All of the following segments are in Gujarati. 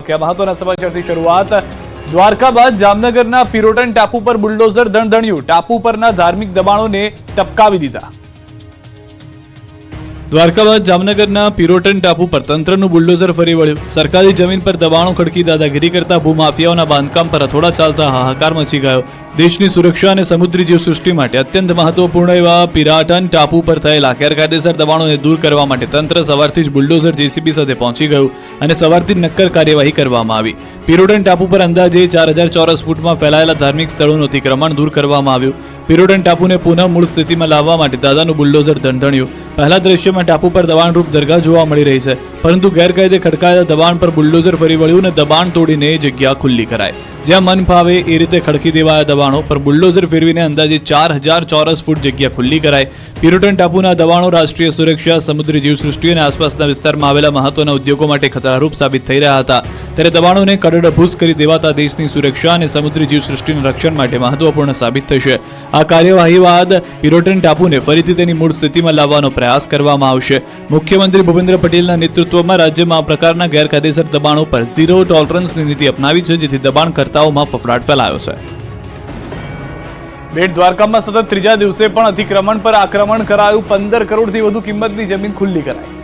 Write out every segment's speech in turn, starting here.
કે મહત્વના સમાચારથી શરૂઆત। દ્વારકા બાદ જામનગરના પિરોટન ટાપુ પર બુલડોઝર દણદણ્યું। ટાપુ પરના ધાર્મિક દબાણોને ટપકાવી દીધા। દ્વારકા બાદ જામનગરના પિરોટન ટાપુ પર તંત્રનું બુલડોઝર ફરી વળ્યું। સરકારી જમીન પર દબાણો ખડકી દાદાગીરી કરતા ભૂમાફિયાઓના બાંધકામ પર હથોડા ચાલતા હાહાકાર મચી ગયો। દેશની સુરક્ષા અને સમુદ્રી જીવસૃષ્ટિ માટે અત્યંત મહત્વપૂર્ણ એવા પિરાટન ટાપુ પર થયેલા ગેરકાયદેસર દબાણોને દૂર કરવા માટે તંત્ર સવારથી જ બુલડોઝર જેસીબી સાથે પહોંચી ગયું અને સવારથી જ નક્કર કાર્યવાહી કરવામાં આવી। પિરોટન ટાપુ પર અંદાજે 4000 ચોરસ ફૂટમાં ફેલાયેલા ધાર્મિક સ્થળોનું અતિક્રમણ દૂર કરવામાં આવ્યું। પિરોટન ટાપુને પુનઃ મૂળ સ્થિતિમાં લાવવા માટે દાદાનું બુલડોઝર દણદણ્યું। પહેલા દ્રશ્યમાં ટાપુ પર દબાણરૂપ દરગાહ જોવા મળી રહી છે, પરંતુ ગેરકાયદે ખડકાયેલા દબાણ પર બુલડોઝર ફરી વળ્યું અને દબાણ તોડીને જગ્યા ખુલ્લી કરાઈ। જ્યાં મન ફાવે એ રીતે ખડકી દેવાયા દબાણો પર બુલડોઝર ફેરવીને અંદાજે 4000 ચોરસ ફૂટ જગ્યા ખુલ્લી કરાઈ। પિરોટન ટાપુના દબાણો રાષ્ટ્રીય સુરક્ષા, સમુદ્રી જીવસૃષ્ટિ અને આસપાસના વિસ્તારમાં આવેલા મહત્વના ઉદ્યોગો માટે ખતરારૂપ સાબિત થઈ રહ્યા હતા, ત્યારે દબાણોને કડડભૂસ કરી દેવાતા દેશની સુરક્ષા અને સમુદ્રી જીવસૃષ્ટિના રક્ષણ માટે મહત્વપૂર્ણ સાબિત થશે। આ કાર્યવાહી બાદ પિરોટન ટાપુને ફરીથી તેની મૂળ સ્થિતિમાં લાવવાનો પ્રયાસ કરવામાં આવશે। મુખ્યમંત્રી ભૂપેન્દ્ર પટેલના નેતૃત્વમાં રાજ્યમાં આ પ્રકારના ગેરકાયદેસર દબાણો પર ઝીરો ટોલરન્સની નીતિ અપનાવી છે, જેથી દબાણકર્તાઓમાં ફફડાટ ફેલાયો છે। બેટ દ્વારકામાં સતત ત્રીજા દિવસે પણ અતિક્રમણ પર આક્રમણ કરાયું। 15 કરોડથી વધુ કિંમતની જમીન ખુલ્લી કરાઈ।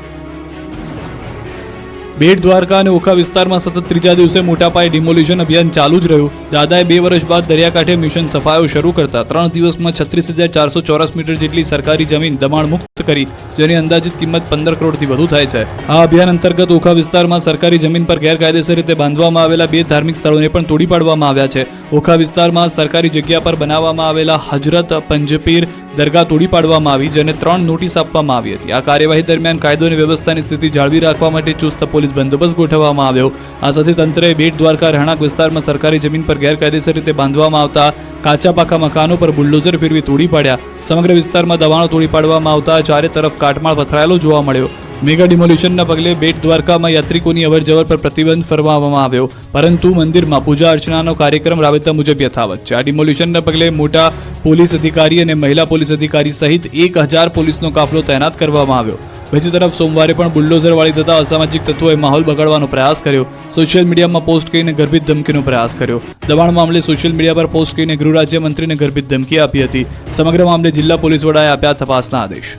બેટ દ્વારકા અને ઓખા વિસ્તારમાં સતત ત્રીજા દિવસે મોટા પાયે ડિમોલિશન અભિયાન ચાલુ જ રહ્યું। દાદાએ 2 વર્ષ બાદ દરિયાકાંઠે મિશન સફાયો શરૂ કરતા 3 દિવસમાં 36400 ચોરસ મીટર જેટલી સરકારી જમીન દબાણ મુક્ત કરી, જેની અંદાજિત કિંમત 15 કરોડથી વધુ થાય છે। આ અભિયાન અંતર્ગત ઓખા વિસ્તારમાં સરકારી જમીન પર ગેરકાયદેસર રીતે બાંધવામાં આવેલા 2 ધાર્મિક સ્થળોને પણ તોડી પાડવામાં આવ્યા છે। ઓખા વિસ્તારમાં સરકારી જગ્યા પર બનાવવામાં આવેલા હજરત પંજપીર દરગાહ તોડી પાડવામાં આવી, જેને 3 નોટિસ આપવામાં આવી હતી। આ કાર્યવાહી દરમિયાન કાયદો અને વ્યવસ્થાની સ્થિતિ જાળવી રાખવા માટે ચુસ્ત પોલીસ બંદોબસ્ત ગોઠવવામાં આવ્યો। આ સાથે તંત્રએ બેટ દ્વારકા રહેણાંક વિસ્તારમાં સરકારી જમીન પર ગેરકાયદેસર રીતે બાંધવામાં આવતા કાચા પાકા મકાનો પર બુલડોઝર ફેરવી તોડી પાડ્યા। સમગ્ર વિસ્તારમાં દબાણો તોડી પાડવામાં આવતા ચારે તરફ કાટમાળ પથરાયેલો જોવા મળ્યો। મેગા ડિમોલિશનના પગલે બેટ દ્વારકામાં યાત્રિકોની અવરજવર પર પ્રતિબંધ ફરમાવવામાં આવ્યો, પરંતુ મંદિરમાં પૂજા અર્ચનાનો કાર્યક્રમ રાબેતા મુજબ યથાવત છે। આ ડિમોલિશનના પગલે મોટા પોલીસ અધિકારી અને મહિલા પોલીસ અધિકારી સહિત 1000 પોલીસનો કાફલો તૈનાત કરવામાં આવ્યો। બીજી તરફ સોમવારે પણ બુલડોઝર વાળી થતા અસામાજિક તત્વોએ માહોલ બગાડવાનો પ્રયાસ કર્યો। સોશિયલ મીડિયામાં પોસ્ટ કરીને ગર્ભિત ધમકીનો પ્રયાસ કર્યો। દબાણ મામલે સોશિયલ મીડિયા પર પોસ્ટ કરીને ગૃહ રાજ્યમંત્રીને ગર્ભિત ધમકી આપી હતી। સમગ્ર મામલે જિલ્લા પોલીસ વડાએ આપ્યા તપાસના આદેશ।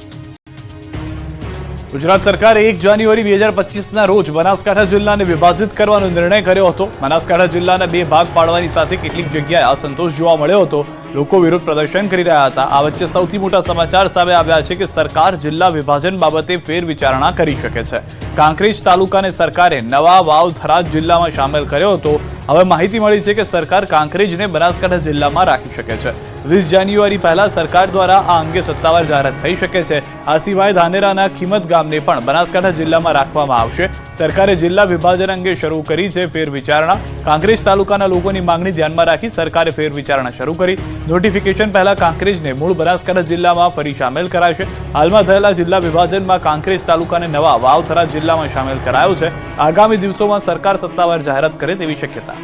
ગુજરાત સરકારે 1 જાન્યુઆરી 2025ના રોજ બનાસકાંઠા જિલ્લાને વિભાજિત કરવાનો નિર્ણય કર્યો હતો। બનાસકાંઠા જિલ્લાના 2 ભાગ પાડવાની સાથે કેટલીક જગ્યાએ અસંતોષ જોવા મળ્યો હતો। લોકો વિરોધ પ્રદર્શન કરી રહ્યા હતા। આ વચ્ચે સૌથી મોટા સમાચાર સામે આવ્યા છે કે સરકાર જિલ્લા વિભાજન બાબતે ફેરવિચારણા કરી શકે છે। કાંકરેજ તાલુકાને સરકારે નવા વાવ થરાદ જિલ્લામાં સામેલ કર્યો હતો। હવે માહિતી મળી છે કે સરકાર કાંકરેજને બનાસકાંઠા જિલ્લામાં રાખી શકે છે। 20 જાન્યુઆરી પહેલા સરકાર દ્વારા આ અંગે સત્તાવાર જાહેરાત થઈ શકે છે। આ સિવાય ધાનેરાના ખીમત ગામને પણ બનાસકાંઠા જિલ્લામાં રાખવામાં આવશે। સરકારે જિલ્લા વિભાજન અંગે શરૂ કરી છે ફેરવિચારણા। કાંકરેજ તાલુકાના લોકોની માંગણી ધ્યાનમાં રાખી સરકારે ફેરવિચારણા શરૂ કરી। નોટિફિકેશન પહેલા કાંકરેજને મૂળ બનાસકાંઠા જિલ્લામાં ફરી સામેલ કરાશે। હાલમાં થયેલા જિલ્લા વિભાજનમાં કાંકરેજ તાલુકાને નવા વાવ થરાદ જિલ્લામાં સામેલ કરાયો છે। આગામી દિવસોમાં સરકાર સત્તાવાર જાહેરાત કરે તેવી શક્યતા।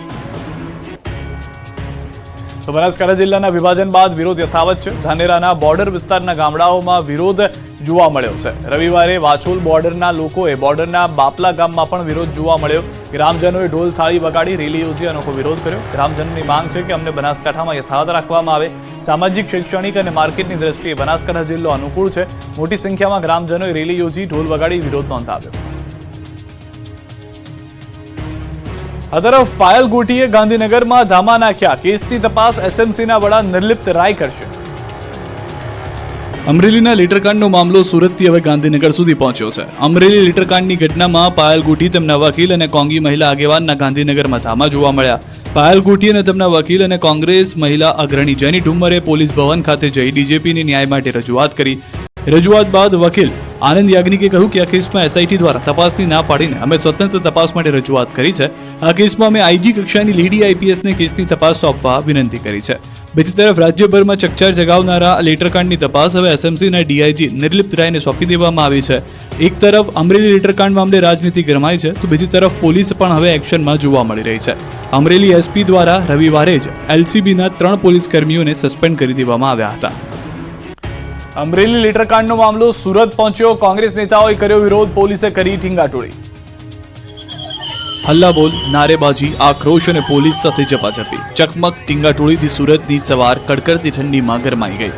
તો બનાસકાંઠા જિલ્લાના વિભાજન બાદ વિરોધ યથાવત છે। ધાનેરાના બોર્ડર વિસ્તારના ગામડાઓમાં વિરોધ જોવા મળ્યો છે। રવિવારે વાછોલ બોર્ડરના લોકોએ બોર્ડરના બાપલા ગામમાં પણ વિરોધ જોવા મળ્યો। ગ્રામજનોએ ઢોલ થાળી વગાડી રેલી યોજી અનોખો વિરોધ કર્યો। ગ્રામજનોની માંગ છે કે અમને બનાસકાંઠામાં યથાવત રાખવામાં આવે। સામાજિક, શૈક્ષણિક અને માર્કેટની દ્રષ્ટિએ બનાસકાંઠા જિલ્લો અનુકૂળ છે। મોટી સંખ્યામાં ગ્રામજનોએ રેલી યોજી ઢોલ વગાડી વિરોધ નોંધાવ્યો। આ તરફ પાયલ ગોટીએ ગાંધીનગરમાં ધામા નાખ્યા। કેસની તપાસ એસએમસીના વડા નિર્લિપ્ત રાય કરશે। અમરેલીના લીટરકાંડનો મામલો સુરતથી હવે ગાંધીનગર સુધી પહોંચ્યો છે। અમરેલી લીટરકાંડની ઘટનામાં પાયલ ગોટી તેમના વકીલ અને કોંગી મહિલા આગેવાનના ગાંધીનગરમાં ધામા જોવા મળ્યા। પાયલ ગોટી અને તેમના વકીલ અને કોંગ્રેસ મહિલા અગ્રણી જેની ઠુમ્મરે પોલીસ ભવન ખાતે જઈ ડીજેપીની ન્યાય માટે રજૂઆત કરી। રજૂઆત બાદ વકીલ આનંદ યાજ્ઞિકે કહ્યું કે આ કેસમાં એસઆઈટી દ્વારા તપાસની ના પાડીને અમે સ્વતંત્ર તપાસ માટે રજૂઆત કરી છે। આ કેસમાં અમે આઈજી કક્ષાની લેડી આઈપીએસને કેસની તપાસ સોંપવા વિનંતી કરી છે। બીજી તરફ રાજ્યભરમાં ચકચાર જગાવનારા લીટરકાંડની તપાસ હવે એસએમસીના ડીઆઈજી નિર્લિપ્ત રાયને સોંપી દેવામાં આવી છે। એક તરફ અમરેલી લીટરકાંડ મામલે રાજનીતિ ગરમાઈ છે, તો બીજી તરફ પોલીસ પણ હવે એક્શનમાં જોવા મળી રહી છે। અમરેલી એસપી દ્વારા રવિવારે જ એલસીબીના 3 પોલીસ કર્મીઓને સસ્પેન્ડ કરી દેવામાં આવ્યા હતા। અમરેલી લીટરકાંડનો મામલો સુરત પહોંચ્યો। કોંગ્રેસ નેતાઓએ કર્યો વિરોધ, પોલીસે કરી ઠીંગાટોળી। હલ્લાબોલ, નારેબાજી, આક્રોશ અને પોલીસ સાથે ઝપાઝપી. ચકમક ટીંગાટોળીથી સુરતની સવાર કડકડતી ઠંડીમાં ગરમાઈ ગઈ.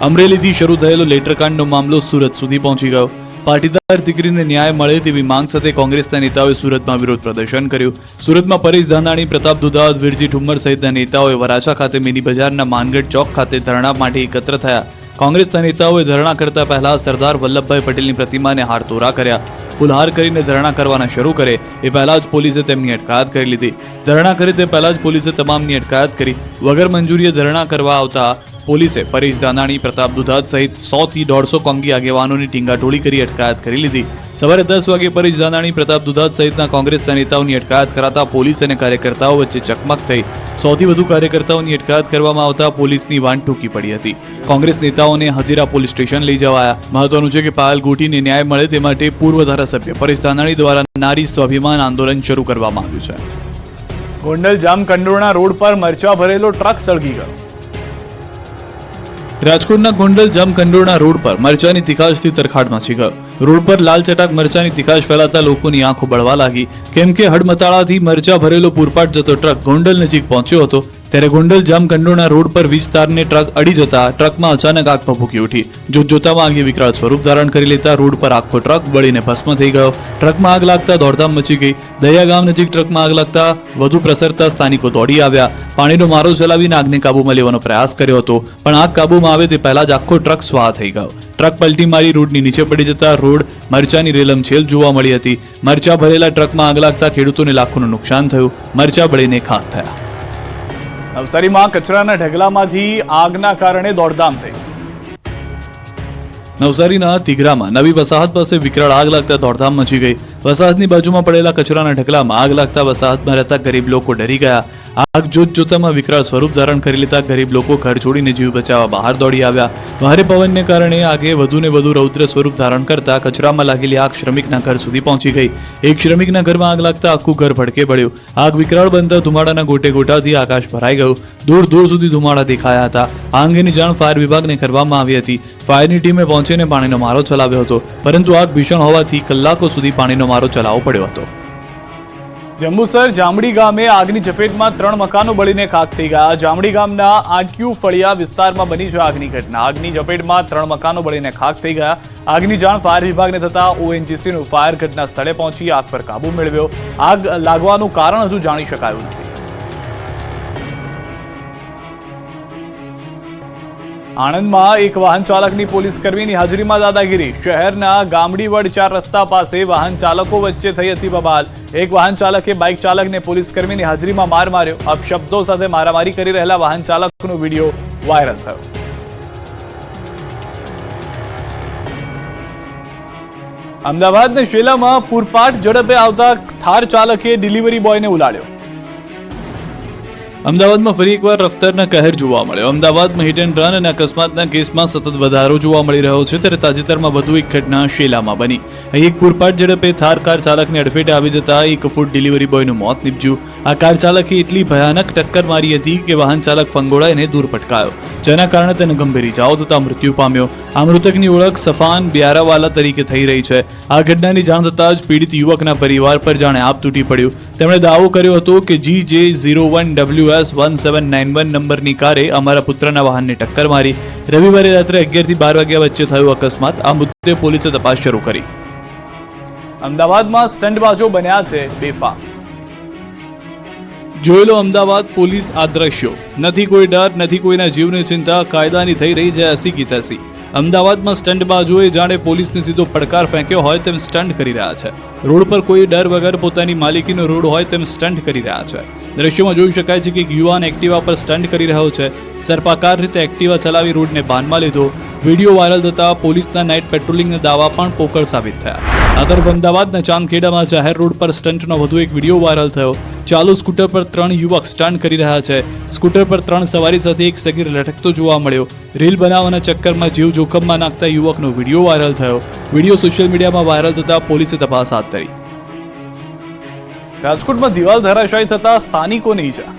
અમરેલીથી શરૂ થયેલો લેટરકાંડનો મામલો સુરત સુધી પહોંચી ગયો. પાટીદાર દીકરીને ન્યાય મળે તેવી માંગ સાથે કોંગ્રેસના નેતાઓએ સુરતમાં વિરોધ પ્રદર્શન કર્યું. સુરતમાં પરેશ ધાનાણી, પ્રતાપ દુધાત, વિરજી ઠુમ્મર સહિતના નેતાઓએ વરાછા ખાતે મિની બજારના માનગઢ ચોક ખાતે ધરણા માટે એકત્ર થયા. કોંગ્રેસના નેતાઓએ ધરણા કરતા પહેલા સરદાર વલ્લભભાઈ પટેલની પ્રતિમાને હારતોરા કર્યા. ફૂલહાર કરીને ધરણા કરવાના શરૂ કરે એ પહેલા જ પોલીસે તેમની અટકાયત કરી લીધી. ધરણા કરે તે પહેલા જ પોલીસે તમામની અટકાયત કરી. વગર મંજૂરીએ ધરણા કરવા આવતા પોલીસે પરેશ ધાનાણી, પ્રતાપ દુધાત સહિત 100 થી 150 કોંગી આગેવાનોની ટીંગાટોળી કરી અટકાયત કરી લીધી. સવારે 10 વાગે પરેશ ધાનાણી, પ્રતાપ દુધાત સહિતના કોંગ્રેસના નેતાઓની અટકાયત કરાતા પોલીસ અને કાર્યકર્તાઓ વચ્ચે ચકમક થઈ. 100 થી વધુ કાર્યકર્તાઓની અટકાયત કરવામાં આવતા પોલીસની વાન ટૂંકી પડી હતી. કોંગ્રેસ નેતાઓને હજીરા પોલીસ સ્ટેશન લઈ જવાયા. મહત્વનું છે કે પાયલ ગોટીને ન્યાય મળે તે માટે પૂર્વ ધારાસભ્ય પરેશ ધાનાણી દ્વારા નારી સ્વાભિમાન આંદોલન શરૂ કરવામાં આવ્યું છે. ગોંડલ જામકંડોરણા રોડ પર મરચા ભરેલો ટ્રક સળગી ગયો. રાજકોટના ગોંડલ જામકંડોરણા રોડ પર મરચાની તીખાશથી તરખાટ મચી ગયો. રોડ પર લાલ ચટાક મરચાની તીખાશ ફેલાતા લોકોની આંખો બળવા લાગી, કેમ કે હડમતાળાથી મરચા ભરેલો પૂરપાટ જતો ટ્રક ગોંડલ નજીક પહોંચ્યો હતો. ત્યારે ગોંડલ જામકંડોરણા રોડ પર વિસ્તારને ટ્રક અડી જતા ટ્રકમાં અચાનક આગ ભભૂકી ઉઠી. જોતજોતામાં આગે વિકરાળ સ્વરૂપ ધારણ કરી લેતા રોડ પર આખો ટ્રક બળીને ભસ્મ થઈ ગયો. ટ્રકમાં આગ લાગતા દોડધામ મચી ગઈ. દયા ગામ નજીક ટ્રકમાં આગ લાગતા વધુ પ્રસરતા સ્થાનિકો દોડી આવ્યા. પાણીનો મારો ચલાવીને આગને કાબૂમાં લેવાનો પ્રયાસ કર્યો હતો, પણ આગ કાબૂમાં આવે તે પહેલા જ આખો ટ્રક સ્વાહ થઈ ગયો. ટ્રક પલટી મારી રોડની નીચે પડી જતા રોડ મરચાની રેલમછેલ જોવા મળી હતી. મરચા ભરેલા ટ્રકમાં આગ લાગતા ખેડૂતોને લાખોનું નુકસાન થયું. મરચા બળીને ખાખ થયા. નવસારીમાં કચરાના ઢગલામાંથી આગના કારણે દોડધામ થઈ. નવસારીના તિઘરામાં નવી વસાહત પાસે વિકરાળ આગ લાગતા દોડધામ મચી ગઈ. વસાહતની બાજુમાં પડેલા કચરાના ઢગલામાં આગ લાગતા વસાહતમાં રહેતા ગરીબ લોકો ડરી ગયા. આગ જોતજોતામાં વિકરાળ સ્વરૂપ ધારણ કરી લેતા ગરીબ લોકો ઘર છોડીને જીવ બચાવવા બહાર દોડી આવ્યા. ભારે પવનને કારણે આગે વધુને વધુ રૌદ્ર સ્વરૂપ ધારણ કરતા કચરામાં લાગેલી આગ શ્રમિકના ઘર સુધી પહોંચી ગઈ. એક શ્રમિકના ઘરમાં આગ લાગતા આખું ઘર ભડકે પડ્યું. આગ વિકરાળ બનતા ધુમાડાના ગોટે ગોટાથી આકાશ ભરાઈ ગયું. દૂર દૂર સુધી ધુમાડા દેખાયા હતા. આ અંગેની જાણ ફાયર વિભાગને કરવામાં આવી હતી. ફાયરની ટીમે પહોંચીને પાણીનો મારો ચલાવ્યો હતો, પરંતુ આગ ભીષણ હોવાથી કલાકો સુધી પાણીનો મારો ચલાવવો પડ્યો હતો. જંબુસર જામડી ગામે આગની ઝપેટમાં 3 મકાનો બળીને ખાખ થઈ ગયા. જામડી ગામના આંટ્યુ ફળિયા વિસ્તારમાં બની છે આગની ઘટના. આગની ઝપેટમાં 3 મકાનો બળીને ખાખ થઈ ગયા. આગની જાણ ફાયર વિભાગને થતા ઓએનજીસીનું ફાયર ઘટના સ્થળે પહોંચી આગ પર કાબુ મેળવ્યો. આગ લાગવાનું કારણ હજુ જાણી શકાયું નથી. આણંદમાં એક વાહન ચાલકની પોલીસ કર્મીની હાજરીમાં દાદાગીરી. શહેરના ગામડીવડ 4 રસ્તા પાસે વાહન ચાલકો વચ્ચે થઈ હતી બબાલ. એક વાહન ચાલકે બાઇક ચાલકને પોલીસ કર્મીની હાજરીમાં માર માર્યો. અપશબ્દો સાથે મારામારી કરી રહેલા વાહન ચાલકનો વિડીયો વાયરલ થયો. અમદાવાદના શેલામાં પૂરપાટ ઝડપે આવતા થાર ચાલકે ડિલિવરી બોયને ઉલાળ્યો. અમદાવાદમાં ફરી એકવાર રફતારના કહેર જોવા મળ્યો. અમદાવાદમાં હિટ એન્ડ રન અને અકસ્માતના કેસમાં સતત વધારો જોવા મળી રહ્યો છે. ત્યારે તાજેતરમાં વધુ એક ઘટના શેલામાં બની. એક પૂરપાટ ઝડપે થાર કાર ચાલકને અડફેટે આવી જતા એક ફૂડ ડિલિવરી બોયનું મોત નીપજ્યું. આ કાર ચાલકે એટલી ભયાનક ટક્કર મારી હતી કે વાહન ચાલક ફંગોળાઈને દૂર પટકાયો, જેના કારણે તેને ગંભીર ઇજાઓ થતા મૃત્યુ પામ્યો. આ મૃતકની ઓળખ સફાન બ્યારાવાલા તરીકે થઈ રહી છે. આ ઘટનાની જાણ થતાં જ પીડિત યુવકના પરિવાર પર જાણે આપ તૂટી પડ્યું. તેમણે દાવો કર્યો હતો કે GJ01WS1791 નંબરની કારે અમારા પુત્રના વાહનને ટક્કર મારી. રવિવારે રાત્રે 11 થી 12 વાગ્યા વચ્ચે થયો અકસ્માત. આ મુદ્દે પોલીસે તપાસ શરૂ કરી. અમદાવાદમાં સ્ટંટબાજો બન્યા છે બેફામ. જોઈ લો અમદાવાદ પોલીસ આ દ્રશ્યો. નથી કોઈ ડર, નથી કોઈના જીવની ચિંતા, કાયદાની થઈ રહી છે એસી કી તેસી. અમદાવાદમાં સ્ટંટબાજોએ જાણે પોલીસને સીધો પડકાર ફેંક્યો હોય તેમ સ્ટન્ટ કરી રહ્યા છે. રોડ પર કોઈ ડર વગર પોતાની માલિકીનો રોડ હોય તેમ સ્ટન્ટ કરી રહ્યા છે. દ્રશ્યોમાં જોઈ શકાય છે કે એક યુવાન એક્ટિવા પર સ્ટન્ટ કરી રહ્યો છે. સર્પાકાર રીતે એક્ટિવા ચલાવી રોડને બાનમાં લીધો. વિડીયો વાયરલ થતા પોલીસના નાઇટ પેટ્રોલિંગના દાવા પણ પોકળ સાબિત થયા. આ તરફ અમદાવાદના ચાંદખેડામાં જાહેર રોડ પર સ્ટન્ટનો વધુ એક વિડીયો વાયરલ થયો. ચાલુ સ્કૂટર પર 3 યુવક સ્ટન્ટ કરી રહ્યા છે. સ્કૂટર પર 3 સવારી સાથે એક સગીર લટકતો જોવા મળ્યો. રીલ બનાવવાના ચક્કરમાં જીવ જોખમમાં નાખતા યુવકનો વિડીયો વાયરલ થયો. વિડીયો સોશિયલ મીડિયામાં વાયરલ થતા પોલીસે તપાસ હાથ ધરી. રાજકોટમાં દિવાલ ધરાશાયી થતા સ્થાનિકોને ઈજા.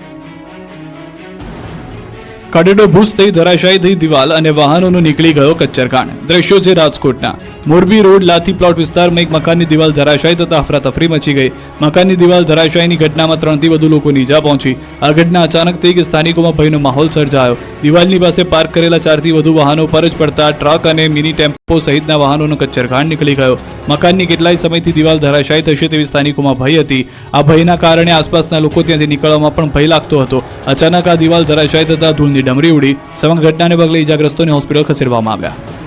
કડેડો ભૂસ થઈ ધરાશાયી થઈ દિવાલ અને વાહનોનો નીકળી ગયો કચ્ચરકાંડ. દ્રશ્યો છે રાજકોટના. મોરબી રોડ લાથી પ્લોટ વિસ્તારમાં એક મકાનની દિવાલ ધરાશાયી થતા અફરાતફરી મચી ગઈ. મકાનની દિવાલ ધરાશાયીની ઘટનામાં 3થી વધુ લોકોની ઈજા પહોંચી. આ ઘટના અચાનક થઈ કે સ્થાનિકોમાં ભયનો માહોલ સર્જાયો. દિવાલની પાસે પાર્ક કરેલા 4થી વધુ વાહનો પર જ પડતા ટ્રક અને મિની ટેમ્પો સહિતના વાહનોનો કચ્છરઘાણ નીકળી ગયો. મકાનની કેટલાય સમયથી દિવાલ ધરાશાયી થશે તેવી સ્થાનિકોમાં ભય હતી. આ ભયના કારણે આસપાસના લોકો ત્યાંથી નીકળવામાં પણ ભય લાગતો હતો. અચાનક આ દિવાલ ધરાશાયી થતા ધૂળની ડમરી ઉડી. સમગ્ર ઘટનાને પગલે ઈજાગ્રસ્તોને હોસ્પિટલ ખસેડવામાં આવ્યા.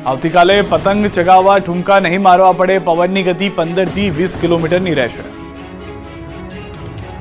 આવતીકાલે પતંગ ચગાવવા ઠુમકા નહીં મારવા પડે. પવનની ગતિ 15 થી 20 કિલોમીટરની રહેશે.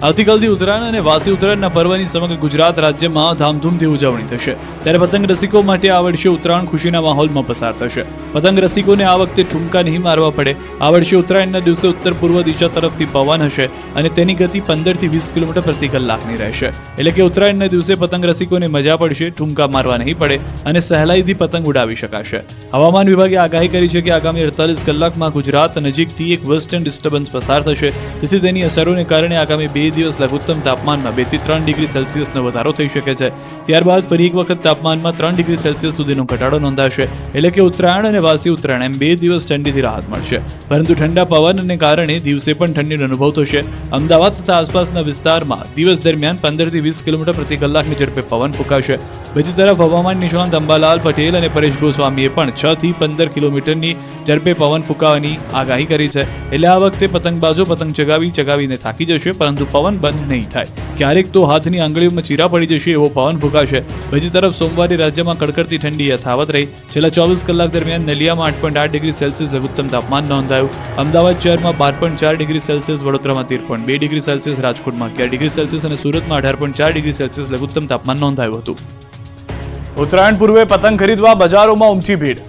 આવતીકાલથી ઉત્તરાયણ અને વાસી ઉત્તરાયણના પર્વની સમગ્ર ગુજરાત રાજ્યમાં ધામધૂમથી ઉજવણી થશે. ત્યારે પતંગ રસિકો માટે આ વર્ષે ઉત્તરાયણ ખુશીના માહોલમાં પસાર થશે. પતંગ રસિકોને આ વખતે ઠુમકા નહીં મારવા પડે. આ વર્ષે ઉત્તરાયણના દિવસે ઉત્તર પૂર્વ દિશા તરફથી પવન હશે અને તેની ગતિ 15 થી 20 કિલોમીટર પ્રતિ કલાકની રહેશે. એટલે કે ઉત્તરાયણના દિવસે પતંગ રસિકોને મજા પડશે, ઠુમકા મારવા નહીં પડે અને સહેલાઈથી પતંગ ઉડાવી શકાશે. હવામાન વિભાગે આગાહી કરી છે કે આગામી 48 કલાકમાં ગુજરાત નજીકથી એક વેસ્ટર્ન ડિસ્ટર્બન્સ પસાર થશે. તેથી તેની અસરોને કારણે આગામી 2 દિવસ લઘુત્તમ તાપમાનમાં 2 થી 3 ડિગ્રી સેલ્સિયસનો વધારો થઈ શકે છે. ત્યારબાદ ફરી એક વખત તાપમાનમાં 3 ડિગ્રી સેલ્સિયસ સુધીનો ઘટાડો નોંધાશે. એટલે કે ઉત્તરાયણ અને વાસી ઉત્તરાયણ એમ 2 દિવસ ઠંડીથી રાહત મળશે. પરંતુ ઠંડા પવનને કારણે દિવસે પણ ઠંડીનો અનુભવ થશે. અમદાવાદ તથા આસપાસના વિસ્તારમાં દિવસ દરમિયાન 15 થી 20 કિલોમીટર પ્રતિ કલાકની ઝડપે પવન ફૂંકાશે. બીજી તરફ હવામાન નિષ્ણાંત અંબાલાલ પટેલ અને પરેશ ગોસ્વામીએ પણ 6 થી 15 કિલોમીટરની ઝડપે પવન ફૂંકાવાની આગાહી કરી છે. એટલે આ વખતે પતંગબાજો પતંગ ચગાવીને થાકી જશે, પરંતુ પવન બંધ નહીં થાય. ક્યારેક તો હાથની આંગળીઓમાં ચીરા પડી જશે એવો પવન ફૂંકાશે. બીજી તરફ સોમવારે રાજ્યમાં કડકડતી ઠંડી યથાવત રહી. છેલ્લા 24 કલાક દરમિયાન નલિયામાં 8.8 ડિગ્રી સેલ્સિયસ લઘુત્તમ તાપમાન નોંધાયું. અમદાવાદ શહેરમાં 12.4 ડિગ્રી સેલ્સિયસ, વડોદરામાં 13.2 ડિગ્રી સેલ્સિયસ, રાજકોટમાં 11 ડિગ્રી સેલ્સિયસ અને સુરતમાં 18.4 ડિગ્રી સેલ્સિયસ લઘુત્તમ તાપમાન નોંધાયું હતું. ઉત્તરાયણ પૂર્વે પતંગ ખરીદવા બજારોમાં ઉમટી ભીડ.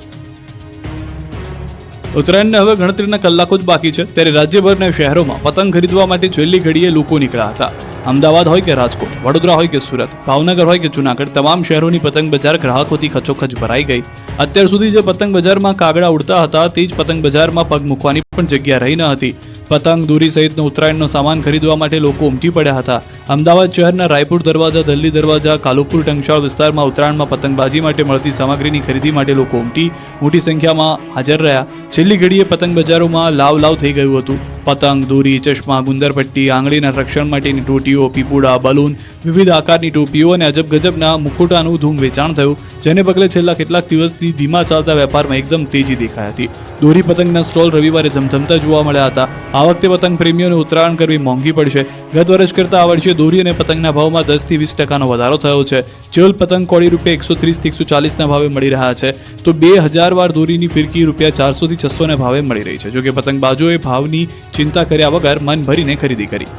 ઉત્તરાયણને હવે ગણતરીના કલાકો જ બાકી છે, ત્યારે રાજ્યભરના શહેરોમાં પતંગ ખરીદવા માટે છેલ્લી ઘડીએ લોકો નીકળ્યા હતા. અમદાવાદ હોય કે રાજકોટ, વડોદરા હોય કે સુરત, ભાવનગર હોય કે જૂનાગઢ, તમામ શહેરોની પતંગ બજાર ગ્રાહકોથી ખચોખચ ભરાઈ ગઈ. અત્યાર સુધી જે પતંગ બજારમાં કાગડા ઉડતા હતા તે જ પતંગ બજારમાં પગ મૂકવાની પણ જગ્યા રહી ન હતી. પતંગ, દોરી સહિતનો ઉત્તરાયણનો સામાન ખરીદવા માટે લોકો ઉમટી પડ્યા હતા. અમદાવાદ શહેરના રાયપુર દરવાજા, દિલ્હી દરવાજા, કાલુપુર ટંકશાળ વિસ્તારમાં ઉત્તરાયણમાં પતંગબાજી માટે મળતી સામગ્રીની ખરીદી માટે લોકો મોટી સંખ્યામાં હાજર રહ્યા. છેલ્લી ઘડીએ પતંગ બજારોમાં લાવ થઈ ગયું હતું. પતંગ, દોરી, ચશ્મા, ગુંદરપટ્ટી, આંગળીના રક્ષણ માટેની ટોટીઓ, પીપુડા, બલૂન, વિવિધ આકારની ટોપીઓ અને અજબ ગજબના મુખોટાનું ધૂમ વેચાણ થયું. જેને પગલે છેલ્લા કેટલાક દિવસથી ધીમા ચાલતા વેપારમાં એકદમ તેજી દેખાઈ હતી. દોરી પતંગના સ્ટોલ રવિવારે ધમધમતા જોવા મળ્યા હતા. આ વખતે પતંગ પ્રેમીઓને ઉત્તરાયણ કરવી મોંઘી પડશે. ગત વર્ષ કરતાં આ વર્ષે દોરી અને પતંગના ભાવમાં 10 થી 20% વધારો થયો છે. ચેવલ પતંગ કોડી રૂપિયા 130 થી 140ના ભાવે મળી રહ્યા છે, તો 2000 વાર દોરીની ફિરકી રૂપિયા 400 થી 600ના ભાવે મળી રહી છે. જોકે પતંગબાજોએ ભાવની ચિંતા કર્યા વગર મન ભરીને ખરીદી કરી.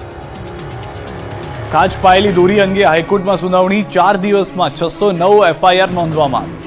કાચ પાયેલી દોરી અંગે હાઈકોર્ટમાં સુનાવણી. 4 દિવસમાં 609 FIR નોંધવામાં આવી.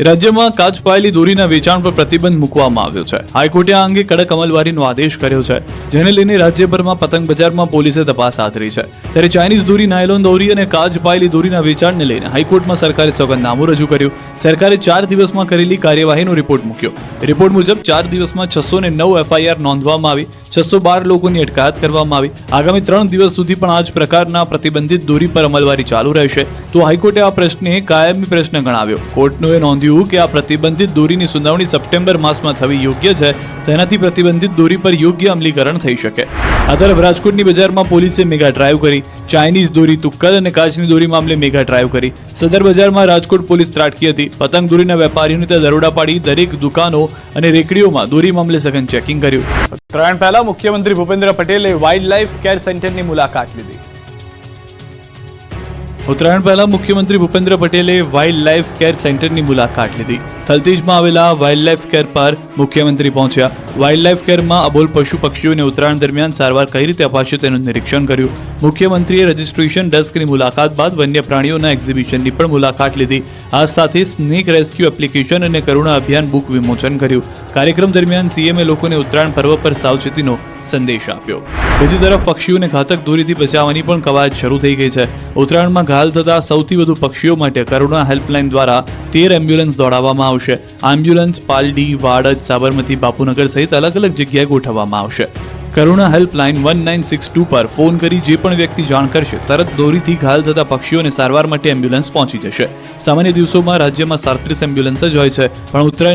રાજ્યમાં કાચ પાયેલી દોરીના વેચાણ પર પ્રતિબંધ મૂકવામાં આવ્યો છે. હાઈકોર્ટે આ અંગે કડક અમલવારીનો આદેશ કર્યો છે, જેને લઈને રાજ્યભરમાં પતંગ બજારમાં પોલીસે તપાસ હાથ ધરી છે. ત્યારે ચાઇનીઝ દોરી, નાયલોન દોરી અને કાચ પાયેલી દોરીના વેચાણને લઈને હાઈકોર્ટમાં સરકારે સોગંદનામું રજૂ કર્યું. સરકારે 4 દિવસમાં કરેલી કાર્યવાહીનો રિપોર્ટ મૂક્યો. રિપોર્ટ મુજબ 4 દિવસમાં 609 FIR નોંધવામાં આવી. 612 લોકોની અટકાયત કરવામાં આવી. આગામી 3 દિવસ સુધી પણ આ જ પ્રકારના પ્રતિબંધિત દોરી પર અમલવારી ચાલુ રહેશે. તો હાઈકોર્ટે આ પ્રશ્ને કાયમી પ્રશ્ન ગણાવ્યો. કોર્ટે નોંધ્યું કે આ પ્રતિબંધિત દોરીની સુનાવણી સપ્ટેમ્બર માસમાં થવી યોગ્ય છે. તેનાથી પ્રતિબંધિત દોરી પર યોગ્ય અમલીકરણ થઈ શકે. આ તરફ રાજકોટની બજારમાં પોલીસે મેગા ડ્રાઈવ કરી. ચાઇનીઝ દોરી, તુક્કલ અને કાચની દોરી મામલે મેગા ડ્રાઈવ કરી. સદર બજારમાં રાજકોટ પોલીસ ત્રાટકી હતી. પતંગ દોરીના વેપારીઓને ત્યાં દરોડા પાડી દરેક દુકાનો અને રેકડીઓમાં દોરી મામલે સઘન ચેકિંગ કર્યું. ઉત્તરાયણ પહેલા મુખ્યમંત્રી ભૂપેન્દ્ર પટેલે વાઇલ્ડ લાઇફ કેર સેન્ટરની મુલાકાત લીધી. ઉત્તરાયણ પહેલા મુખ્યમંત્રી ભૂપેન્દ્ર પટેલે વાઇલ્ડ લાઇફ કેર સેન્ટરની મુલાકાત લીધી. થલતેજમાં આવેલા વાઇલ્ડ લાઇફ કેર પર મુખ્યમંત્રી પહોંચ્યા. વાઇલ્ડ લાઇફ કેરમાં અબોલ પશુ પક્ષીઓને ઉત્તરાયણ દરમિયાન સારવાર કઈ રીતે અપાશે તેનું નિરીક્ષણ કર્યું. મુખ્યમંત્રીએ રજિસ્ટ્રેશન ડેસ્કની મુલાકાત બાદ વન્ય પ્રાણીઓના એક્ઝિબિશનની પણ મુલાકાત લીધી. આ સાથે સ્નેક રેસ્ક્યુ એપ્લિકેશન અને કરુણા અભિયાન બુક વિમોચન કર્યું. કાર્યક્રમ દરમિયાન સીએમએ લોકોને ઉત્તરાયણ પર્વ પર સાવચેતીનો સંદેશ આપ્યો. બીજી તરફ પક્ષીઓને ઘાતક દોરીથી બચાવવાની પણ કવાયત શરૂ થઈ ગઈ છે. ઉત્તરાયણમાં ઘાયલ થતા સૌથી વધુ પક્ષીઓ માટે કરુણા હેલ્પલાઇન દ્વારા 13 એમ્બ્યુલન્સ દોડાવવામાં આવશે. એમ્બ્યુલન્સ પાલડી, વાડજ, સાબરમતી, બાપુનગર સહિત અલગ અલગ જગ્યાએ ગોઠવવામાં આવશે. કરુણા હેલ્પલાઇન 1962 પર ફોન કરી જે પણ વ્યક્તિ જાણ કરશે તરત દોરીથી ઘાયલ થતા પક્ષીઓને સારવાર માટે એમ્બ્યુલન્સ પહોંચી જશે. સામાન્ય દિવસોમાં રાજ્યમાં 37 એમ્બ્યુલન્સ જ હોય છે, પણ ઉત્તરાયણ